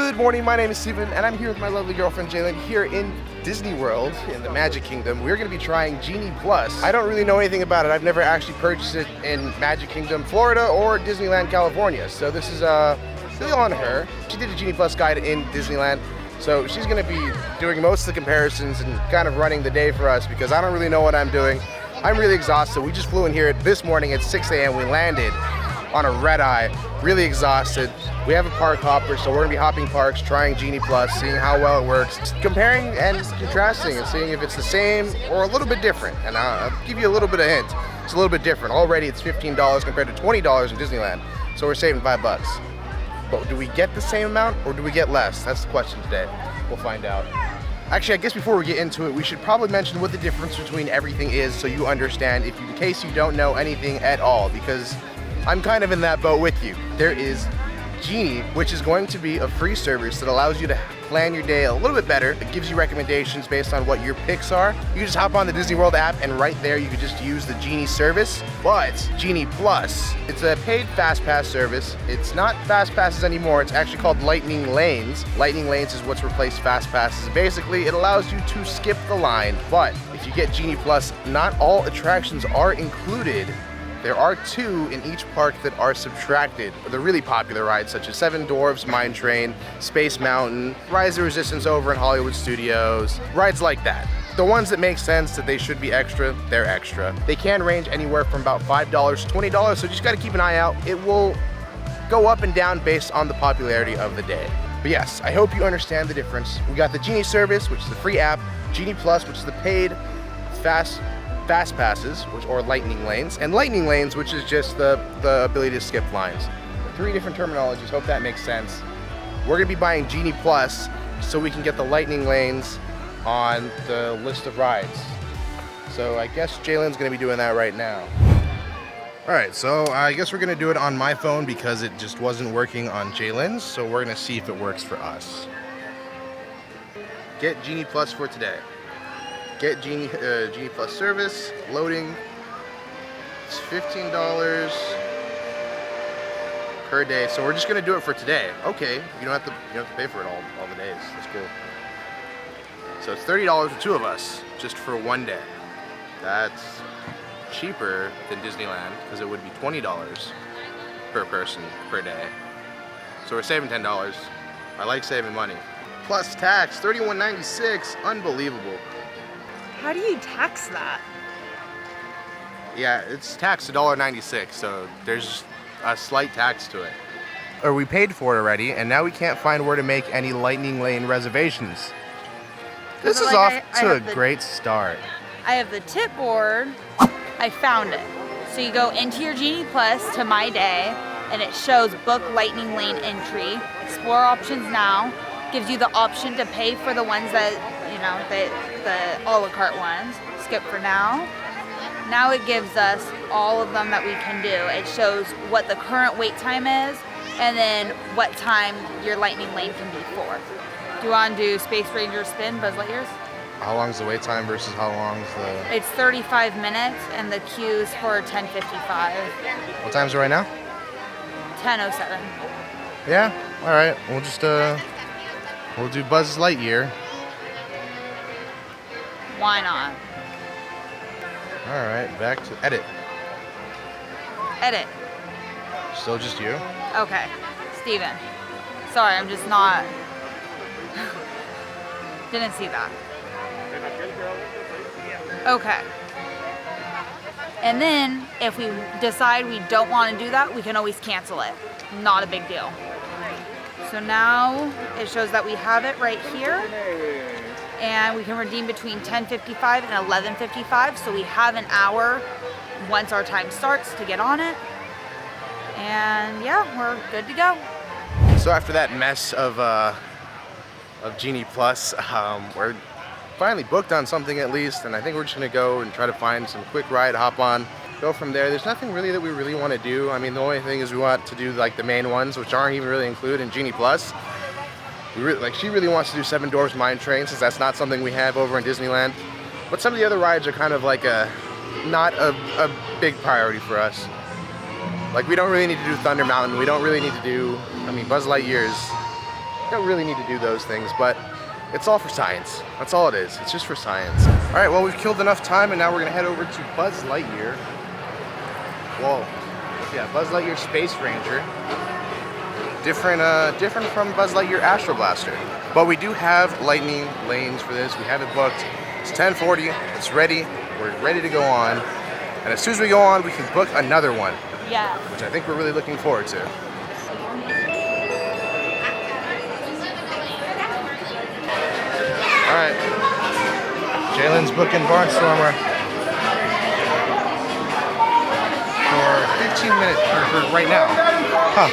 Good morning, my name is Steven, and I'm here with my lovely girlfriend Jalen here in Disney World in the Magic Kingdom. We're going to be trying Genie Plus. I don't really know anything about it. I've never actually purchased it in Magic Kingdom, Florida, or Disneyland, California. So this is really on her. She did a Genie Plus guide in Disneyland, so she's going to be doing most of the comparisons and kind of running the day for us because I don't really know what I'm doing. I'm really exhausted. We just flew in here this morning at 6 a.m. We landed on a red eye, really exhausted. We have a park hopper, so we're gonna be hopping parks, trying Genie Plus, seeing how well it works, just comparing and contrasting and seeing if it's the same or a little bit different. And I'll give you a little bit of hint. It's a little bit different. Already it's $15 compared to $20 in Disneyland, so we're saving $5. But do we get the same amount or do we get less? That's the question today. We'll find out. Actually, I guess before we get into it, we should probably mention what the difference between everything is so you understand in case you don't know anything at all, because I'm kind of in that boat with you. There is Genie, which is going to be a free service that allows you to plan your day a little bit better. It gives you recommendations based on what your picks are. You can just hop on the Disney World app and right there you can just use the Genie service. But Genie Plus, it's a paid Fast Pass service. It's not Fast Passes anymore. It's actually called Lightning Lanes. Lightning Lanes is what's replaced Fast Passes. Basically, it allows you to skip the line. But if you get Genie Plus, not all attractions are included. There are 2 in each park that are subtracted. The really popular rides such as Seven Dwarfs Mine Train, Space Mountain, Rise of Resistance over in Hollywood Studios, rides like that. The ones that make sense that they should be extra, they're extra. They can range anywhere from about $5 to $20, so just gotta keep an eye out. It will go up and down based on the popularity of the day. But yes, I hope you understand the difference. We got the Genie service, which is the free app, Genie Plus, which is the paid Fast Passes, or Lightning Lanes, and Lightning Lanes, which is just the ability to skip lines. 3 different terminologies, hope that makes sense. We're gonna be buying Genie Plus so we can get the Lightning Lanes on the list of rides. So I guess Jalen's gonna be doing that right now. All right, so I guess we're gonna do it on my phone because it just wasn't working on Jalen's, so we're gonna see if it works for us. Get Genie Plus for today. Get Genie Plus service, loading. It's $15 per day, so we're just gonna do it for today. Okay, you don't have to pay for it all the days. That's cool. So it's $30 for 2 of us, just for one day. That's cheaper than Disneyland because it would be $20 per person per day. So we're saving $10. I like saving money. Plus tax, $31.96. Unbelievable. How do you tax that? Yeah, it's taxed $1.96, so there's a slight tax to it. Or we paid for it already, and now we can't find where to make any Lightning Lane reservations. This is off to a great start. I have the tip board. I found it. So you go into your Genie Plus to My Day, and it shows book Lightning Lane entry. Explore options now. Gives you the option to pay for the ones that, the a la carte ones. Skip for now. Now it gives us all of them that we can do. It shows what the current wait time is and then what time your Lightning Lane can be for. Do you want to do Space Ranger Spin, Buzz Lightyear's? How long's the wait time versus how long's the... It's 35 minutes and the queue's for 10:55. What time's it right now? 10:07. Yeah, all right. We'll just, we'll do Buzz Lightyear. Why not? All right, back to edit. Edit. Still just you? Okay. Steven. Sorry, I'm just not... Didn't see that. Okay. And then, if we decide we don't want to do that, we can always cancel it. Not a big deal. So now, it shows that we have it right here. And we can redeem between 10:55 and 11:55, so we have an hour once our time starts to get on it. And yeah, we're good to go. So after that mess of Genie Plus, we're finally booked on something at least, and I think we're just gonna go and try to find some quick ride, hop on, go from there. There's nothing really that we really want to do. I mean, the only thing is we want to do like the main ones, which aren't even really included in Genie Plus. She really wants to do Seven Dwarfs Mine Train, since that's not something we have over in Disneyland. But some of the other rides are kind of like not a big priority for us. Like, we don't really need to do Thunder Mountain. We don't really need to do, I mean, Buzz Lightyear is don't really need to do those things, but it's all for science. That's all it is. It's just for science. All right, well, we've killed enough time, and now we're gonna head over to Buzz Lightyear. Whoa. Yeah, Buzz Lightyear Space Ranger. Different from Buzz Lightyear Astro Blaster. But we do have lightning lanes for this. We have it booked. It's 10:40. It's ready. We're ready to go on. And as soon as we go on, we can book another one. Yeah. Which I think we're really looking forward to. All right. Jalen's booking Barnstormer for 15 minutes, or for right now. Huh.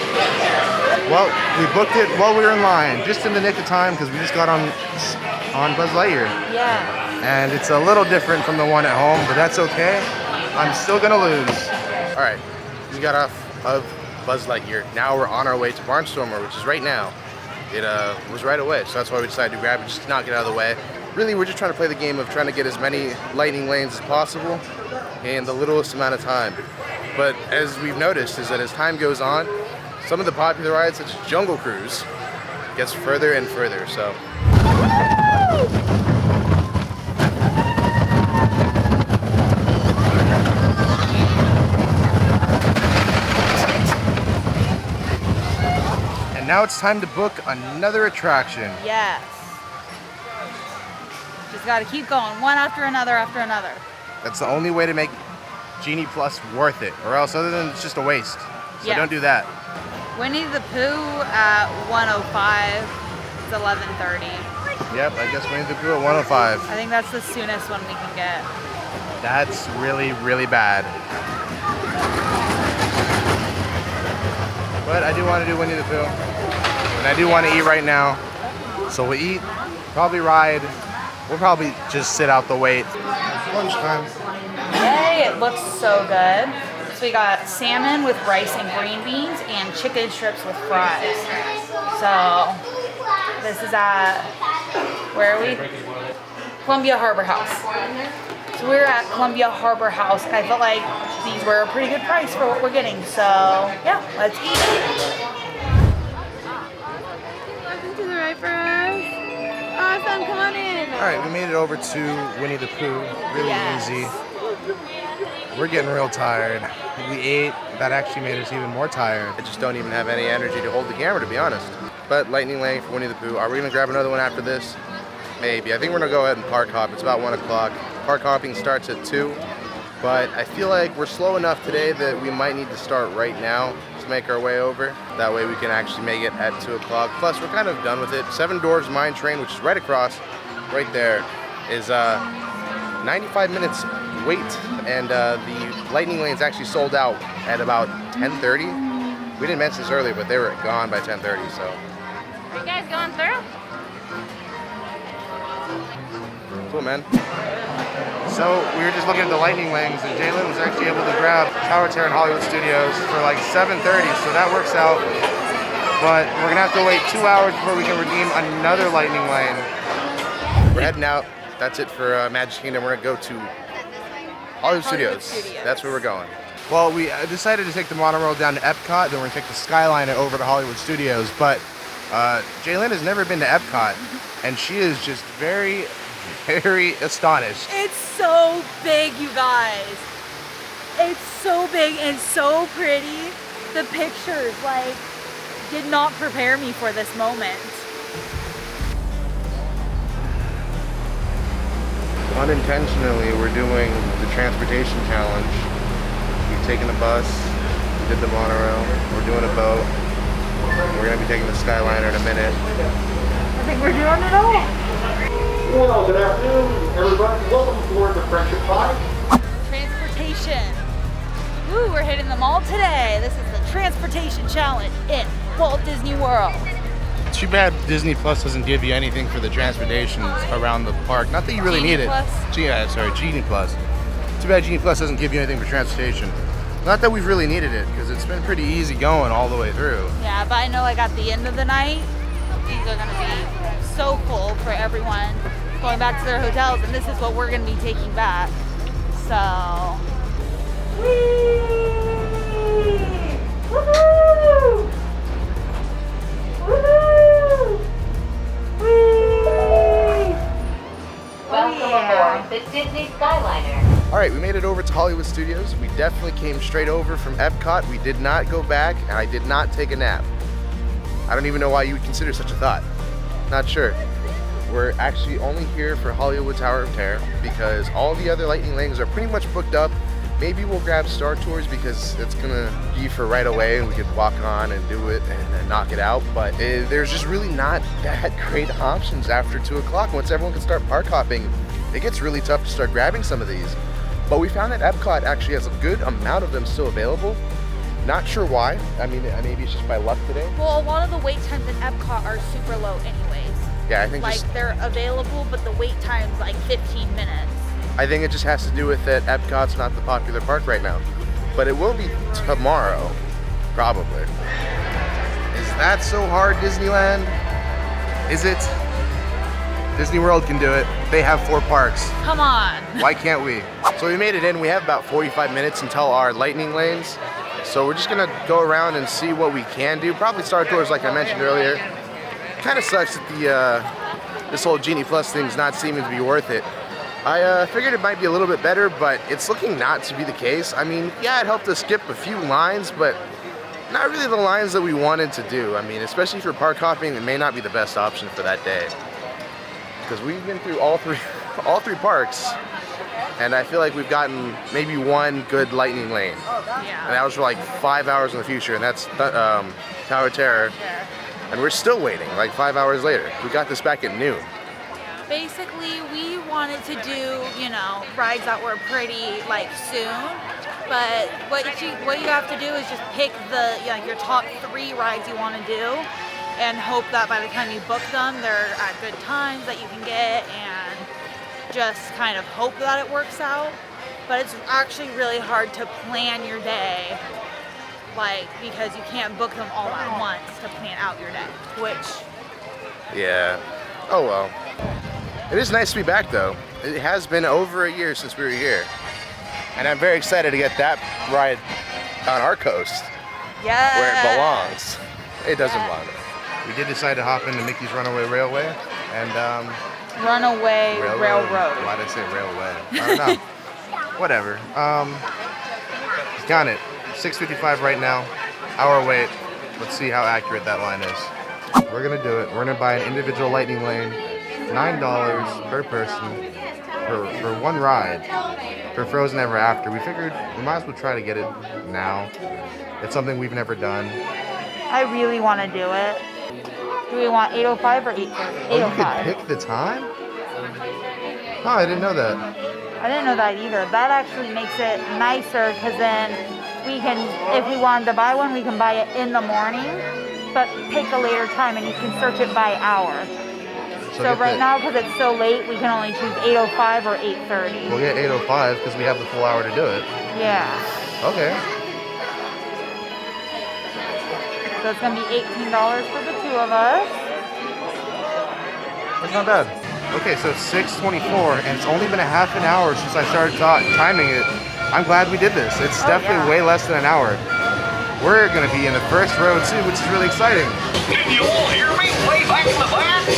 Well, we booked it while we were in line, just in the nick of time, because we just got on Buzz Lightyear. Yeah. And it's a little different from the one at home, but that's okay. I'm still gonna lose. All right, we got off of Buzz Lightyear. Now we're on our way to Barnstormer, which is right now. It was right away, so that's why we decided to grab it, just to knock it out of the way. Really, we're just trying to play the game of trying to get as many lightning lanes as possible in the littlest amount of time. But as we've noticed is that as time goes on, some of the popular rides, such as Jungle Cruise, gets further and further, so. And now it's time to book another attraction. Yes. Just gotta keep going, one after another after another. That's the only way to make Genie Plus worth it, or else other than it's just a waste. So don't do that. Winnie the Pooh at 105. It's 11:30. Yep, I guess Winnie the Pooh at 105. I think that's the soonest one we can get. That's really, really bad. But I do want to do Winnie the Pooh. And I do want to eat right now. So we'll eat, probably ride. We'll probably just sit out the wait. Lunchtime. Yay, it looks so good. So we got salmon with rice and green beans and chicken strips with fries. So this is at, where are we? Columbia Harbor House. So we're at Columbia Harbor House, and I felt like these were a pretty good price for what we're getting. So yeah, let's eat. Welcome to the right for us. Awesome, come on in. All right, we made it over to Winnie the Pooh. Really easy. We're getting real tired. We ate. That actually made us even more tired. I just don't even have any energy to hold the camera, to be honest. But Lightning Lane for Winnie the Pooh. Are we gonna grab another one after this? Maybe. I think we're gonna go ahead and park hop. It's about 1 o'clock. Park hopping starts at 2. But I feel like we're slow enough today that we might need to start right now to make our way over. That way we can actually make it at 2 o'clock. Plus, we're kind of done with it. Seven Dwarfs Mine Train, which is right across, right there, is 95 minutes wait. And the Lightning Lane's actually sold out at about 10:30. We didn't mention this earlier, but they were gone by 10:30, so. Are you guys going through? Cool, man. So we were just looking at the Lightning Lanes, and Jalen was actually able to grab Tower Terror in Hollywood Studios for like 7:30, so that works out. But we're gonna have to wait 2 hours before we can redeem another Lightning Lane. We're heading out. That's it for Magic Kingdom. We're gonna go to Hollywood Studios. That's where we're going. Well, we decided to take the monorail down to Epcot, then we're gonna take the Skyliner over to Hollywood Studios. But Jaylin has never been to Epcot, and she is just very, very astonished. It's so big, you guys. It's so big and so pretty. The pictures, like, did not prepare me for this moment. Unintentionally, we're doing the transportation challenge. We've taken a bus, we did the monorail, we're doing a boat. We're gonna be taking the Skyliner in a minute. I think we're doing it all. Well, good afternoon, everybody. Welcome aboard the Friendship Flight. Transportation. Woo, we're hitting the mall today. This is the transportation challenge in Walt Disney World. Too bad Disney Plus doesn't give you anything for the transportation around the park. Not that you really Genie need it. Plus? Genie Plus. Too bad Genie Plus doesn't give you anything for transportation. Not that we've really needed it, because it's been pretty easy going all the way through. Yeah, but I know like at the end of the night, these are gonna be so full for everyone going back to their hotels, and this is what we're gonna be taking back. So, whee! Woohoo! Woohoo! Disney Skyliner. All right, we made it over to Hollywood Studios. We definitely came straight over from Epcot. We did not go back, and I did not take a nap. I don't even know why you would consider such a thought. Not sure. We're actually only here for Hollywood Tower of Terror because all the other lightning lanes are pretty much booked up. Maybe we'll grab Star Tours because it's gonna be for right away and we could walk on and do it and then knock it out. But there's just really not that great options after 2 o'clock. Once everyone can start park hopping, it gets really tough to start grabbing some of these. But we found that Epcot actually has a good amount of them still available. Not sure why. I mean, maybe it's just by luck today. Well, a lot of the wait times in Epcot are super low anyways. Yeah, I think like they're available, but the wait time's like 15 minutes. I think it just has to do with that Epcot's not the popular park right now. But it will be tomorrow, probably. Is that so hard, Disneyland? Is it? Disney World can do it. They have 4 parks. Come on. Why can't we? So we made it in. We have about 45 minutes until our lightning lanes. So we're just gonna go around and see what we can do. Probably Star Tours, like I mentioned earlier. Kind of sucks that this whole Genie Plus thing's not seeming to be worth it. I figured it might be a little bit better, but it's looking not to be the case. I mean, yeah, it helped us skip a few lines, but not really the lines that we wanted to do. I mean, especially for park hopping, it may not be the best option for that day. Because we've been through all three parks, and I feel like we've gotten maybe one good lightning lane. Yeah. And that was for like 5 hours in the future, and that's Tower of Terror. Yeah. And we're still waiting, like 5 hours later. We got this back at noon. Basically, we wanted to do, you know, rides that were pretty like soon. But what you have to do is just pick your top 3 rides you want to do, and hope that by the time you book them, they're at good times that you can get, and just kind of hope that it works out. But it's actually really hard to plan your day, like, because you can't book them all at once to plan out your day, which... Yeah. Oh well. It is nice to be back though. It has been over a year since we were here. And I'm very excited to get that ride on our coast. Yeah. Where it belongs. It doesn't belong there. We did decide to hop into Mickey's Runaway Railway and Runaway Railroad. Why did I say railway? I don't know. Whatever. Got it. 6:55 right now. Hour wait. Let's see how accurate that line is. We're gonna do it. We're gonna buy an individual lightning lane, $9 per person for one ride for Frozen Ever After. We figured we might as well try to get it now. It's something we've never done. I really want to do it. Do we want 8:05 or 8:30? Oh, you could pick the time? Oh, I didn't know that. I didn't know that either. That actually makes it nicer because then we can, if we wanted to buy one, we can buy it in the morning, but pick a later time and you can search it by hour. So right now, because it's so late, we can only choose 8:05 or 8:30. We'll get 8:05 because we have the full hour to do it. Yeah. Okay. So it's going to be $18 for the 2 of us. That's not bad. Okay, so it's 6:24 and it's only been a half an hour since I started timing it. I'm glad we did this. It's definitely way less than an hour. We're going to be in the first row too, which is really exciting. Can you all hear me way back in the back?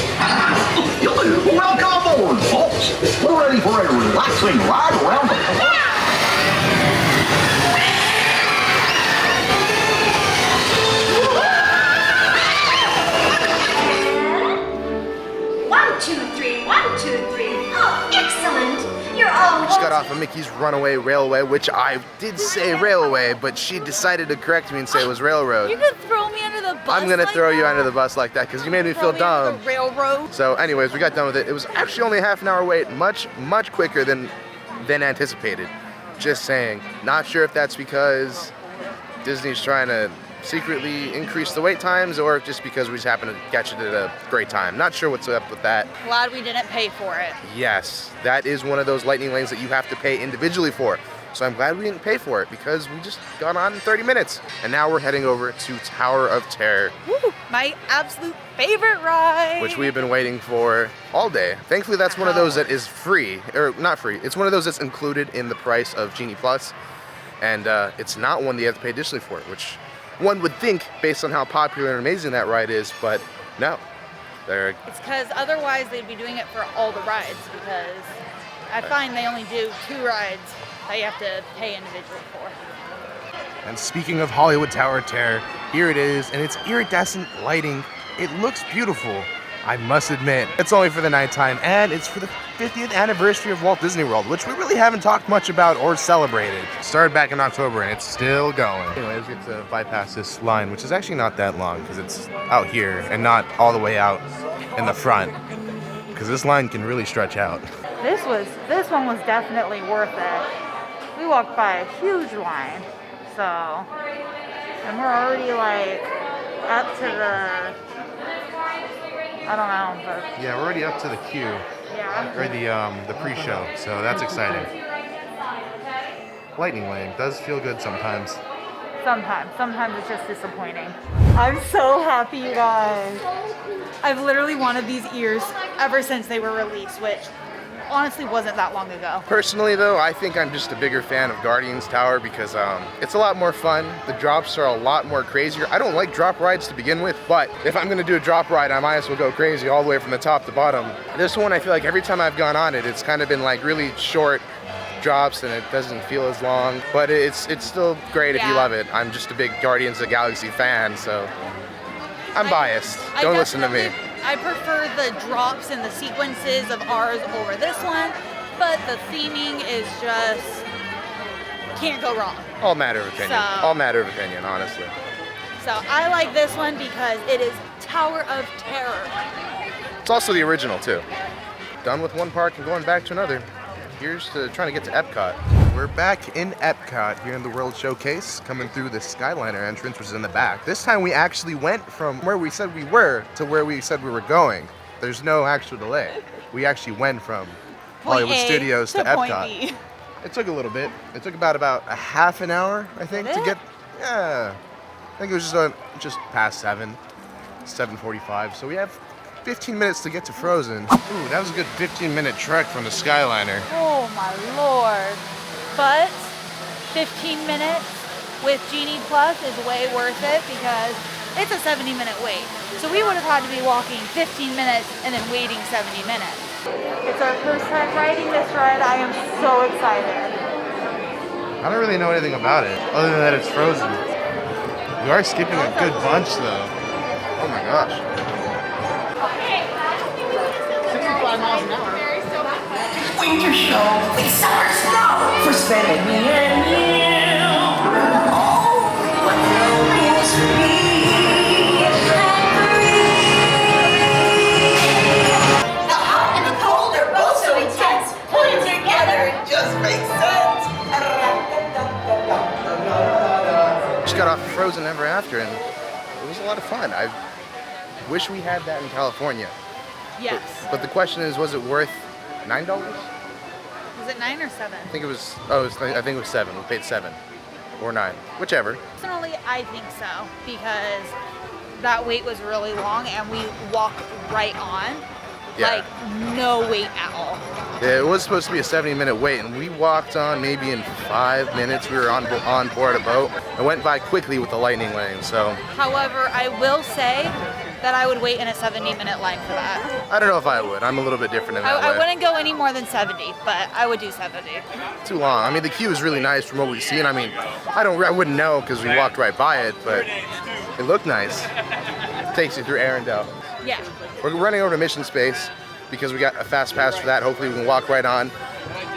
Welcome aboard, folks. We're ready for a relaxing ride around the park. 1, 2, 3, 1, 2, 3. Oh, excellent. You're all We just got off of Mickey's Runaway Railway, which I did say railway, but she decided to correct me and say it was railroad. You could throw me under the bus. I'm gonna like throw you that? under the bus like that because you made me Throw feel me under dumb. the railroad. So anyways, we got done with it. It was actually only a half an hour wait, much quicker than anticipated. Just saying. Not sure if that's because Disney's trying to secretly increase the wait times or just because we just happened to catch it at a great time. Not sure what's up with that. Glad we didn't pay for it. Yes, that is one of those lightning lanes that you have to pay individually for. So I'm glad we didn't pay for it because we just got on in 30 minutes. And now we're heading over to Tower of Terror. Woo, my absolute favorite ride. Which we've been waiting for all day. Thankfully, that's one of those that is free, or not free. It's one of those that's included in the price of Genie Plus. And it's not one that you have to pay additionally for, which one would think based on how popular and amazing that ride is, but no. It's because otherwise they'd be doing it for all the rides because I find they only do 2 rides that you have to pay individually for. And speaking of Hollywood Tower of Terror, here it is, and it's iridescent lighting. It looks beautiful, I must admit. It's only for the nighttime, and it's for the 50th anniversary of Walt Disney World, which we really haven't talked much about or celebrated. Started back in October, and it's still going. Anyways, we have to bypass this line, which is actually not that long, because it's out here, and not all the way out in the front, because this line can really stretch out. This one was definitely worth it. We walked by a huge line, so, and we're already like up to the, I don't know, but Yeah, we're already up to the queue, yeah. or the pre-show, so that's exciting. Lightning Lane does feel good sometimes. Sometimes it's just disappointing. I'm so happy, you guys. I've literally wanted these ears ever since they were released, which honestly wasn't that long ago. Personally though, I think I'm just a bigger fan of Guardians Tower because it's a lot more fun. The drops are a lot more crazier. I don't like drop rides to begin with, but if I'm gonna do a drop ride, I might as well go crazy all the way from the top to bottom. This one, I feel like every time I've gone on it, it's kind of been like really short drops and it doesn't feel as long, but it's still great if you love it. I'm just a big Guardians of the Galaxy fan, so I'm biased. Don't listen to me. I prefer the drops and the sequences of ours over this one, but the theming is just, can't go wrong. All matter of opinion. All matter of opinion, honestly. So I like this one because it is Tower of Terror. It's also the original too. Done with one park and going back to another. Here's to trying to get to Epcot. We're back in Epcot here in the World Showcase, coming through the Skyliner entrance, which is in the back. This time we actually went from where we said we were to where we said we were going. There's no actual delay. We actually went from Hollywood Studios to Epcot. It took a little bit. It took about a half an hour, I think, to get. Yeah, I think it was just past 7:45. So we have 15 minutes to get to Frozen. Ooh, that was a good 15-minute trek from the Skyliner. Oh my lord. But 15 minutes with Genie Plus is way worth it because it's a 70-minute wait. So we would have had to be walking 15 minutes and then waiting 70 minutes. It's our first time riding this ride. I am so excited. I don't really know anything about it, other than that it's Frozen. We are skipping a good bunch though. Oh my gosh. 65 miles an hour. Winter show with summer snow for spending me and you. Oh, what will this be? The hot and the cold are both so intense. Put it together, it just makes sense. Just got off Frozen Ever After and it was a lot of fun. I wish we had that in California. Yes. But the question is, was it worth $9? Was it 9 or 7? I think it was. I think it was 7. We paid 7 or 9, whichever. Personally, I think so because that wait was really long and we walked right on. Yeah. Like no wait at all. Yeah, it was supposed to be a 70-minute wait, and we walked on maybe in 5 minutes. We were on board a boat. It went by quickly with the Lightning Lane, so. However, I will say that I would wait in a 70-minute line for that. I don't know if I would. I'm a little bit different in that way. I wouldn't go any more than 70, but I would do 70. Too long. I mean, the queue is really nice from what we've seen. I mean, I wouldn't know because we walked right by it, but it looked nice. Takes you through Arendelle. Yeah. We're running over to Mission Space because we got a fast pass for that. Hopefully we can walk right on,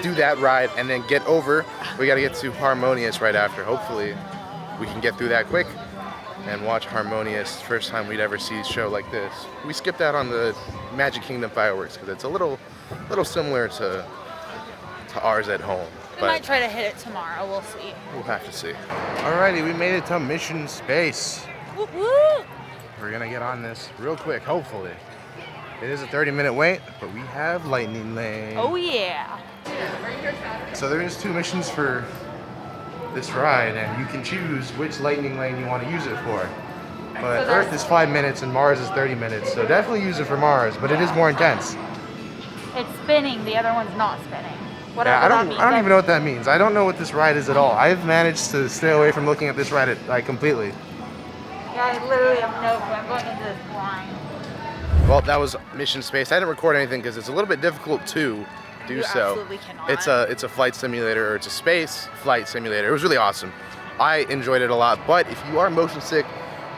do that ride, and then get over. We got to get to Harmonious right after. Hopefully we can get through that quick and watch Harmonious. First time we'd ever see a show like this. We skipped out on the Magic Kingdom fireworks because it's a little similar to ours at home. We But might try to hit it tomorrow. We'll see. we'll have to see. Alrighty, we made it to Mission Space. Woo woo! We're gonna get on this real quick, hopefully. It is a 30-minute wait, but we have Lightning Lane. Oh yeah. So there is 2 missions for this ride, and you can choose which Lightning Lane you want to use it for. But So Earth is 5 minutes and Mars is 30 minutes, so definitely use it for Mars, but it is more intense. It's spinning. The other one's not spinning. Whatever Yeah, I that don't means. even know what that means. I don't know what this ride is at all. I've managed to stay away from looking at this ride completely. Yeah, I literally have no clue. I'm going into this blind. Well, that was Mission Space. I didn't record anything because it's a little bit difficult to do You so. absolutely cannot. It's a flight simulator, or it's a space flight simulator. It was really awesome. I enjoyed it a lot, but if you are motion sick,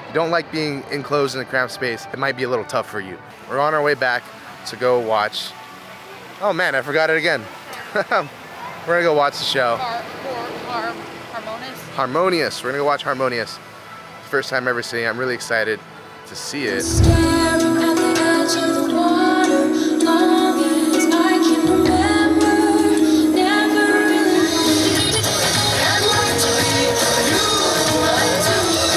you don't like being enclosed in a cramped space, it might be a little tough for you. We're on our way back to go watch. Oh man, I forgot it again. We're gonna go watch the show. Harmonious. Harmonious. We're gonna go watch Harmonious. First time ever seeing it. I'm really excited to see it. Staring at the edge of the water, long as I can remember, never really. I'd like to be you, I'd like to be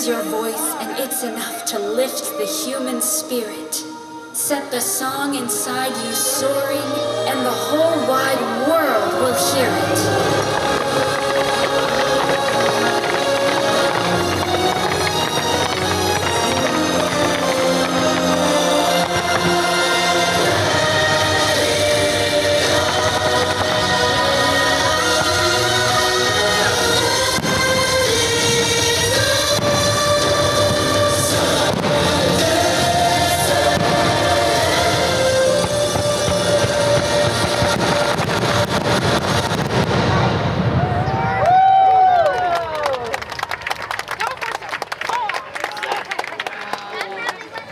your voice, and it's enough to lift the human spirit. Set the song inside you soaring, and the whole wide world will hear it.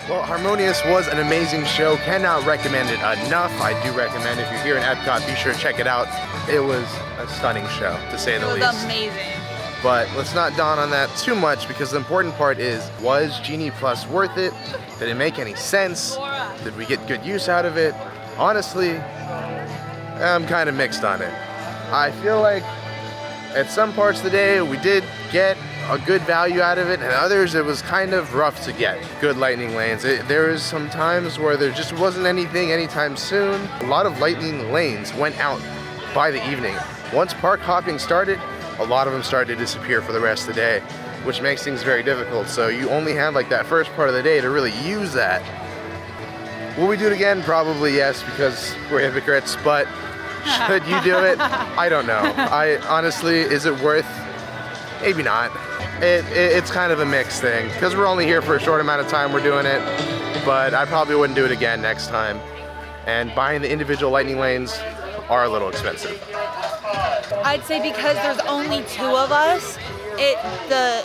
Well, Harmonious was an amazing show. Cannot recommend it enough. I do recommend if you're here in Epcot, be sure to check it out. It was a stunning show, to say the It least. was amazing. But let's not dawn on that too much, because the important part is, was Genie Plus worth it? Did it make any sense? Did we get good use out of it? Honestly, I'm kind of mixed on it. I feel like at some parts of the day we did get a good value out of it, and others it was kind of rough to get good lightning lanes. There was some times where there just wasn't anything anytime soon. A lot of lightning lanes went out by the evening. Once park hopping started, a lot of them started to disappear for the rest of the day, which makes things very difficult. So you only have like that first part of the day to really use that. Will we do it again? Probably yes, because we're hypocrites, but should you do it? I don't know. I honestly, is it worth? Maybe not. It's kind of a mixed thing, because we're only here for a short amount of time we're doing it, but I probably wouldn't do it again next time. And buying the individual lightning lanes are a little expensive. I'd say because there's only 2 of us, the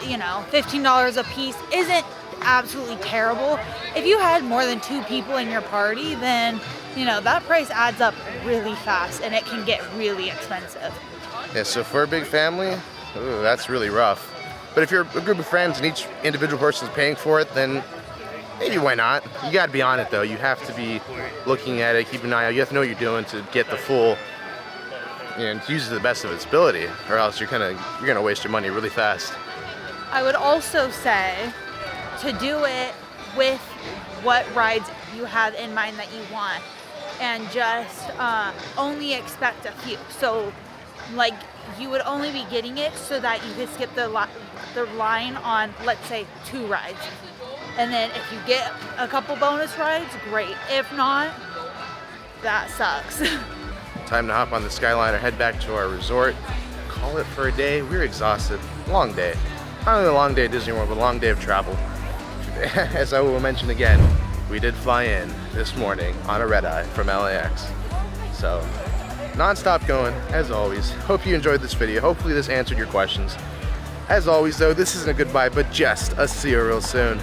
$15 a piece isn't absolutely terrible. If you had more than 2 people in your party, then that price adds up really fast and it can get really expensive. Yeah, so for a big family, ooh, that's really rough. But if you're a group of friends and each individual person is paying for it, then maybe why not? You gotta be on it though. You have to be looking at it, keep an eye out. You have to know what you're doing to get the full, to use it to the best of its ability, or else you're gonna waste your money really fast. I would also say to do it with what rides you have in mind that you want, and just only expect a few. So like you would only be getting it so that you could skip the line on, let's say, 2 rides. And then if you get a couple bonus rides, great. If not, that sucks. Time to hop on the Skyliner, head back to our resort, call it for a day. We're exhausted. Long day. Not only a long day at Disney World, but a long day of travel. As I will mention again, we did fly in this morning on a red-eye from LAX. So, non-stop going, as always. Hope you enjoyed this video. Hopefully this answered your questions. As always though, this isn't a goodbye, but just a see you real soon.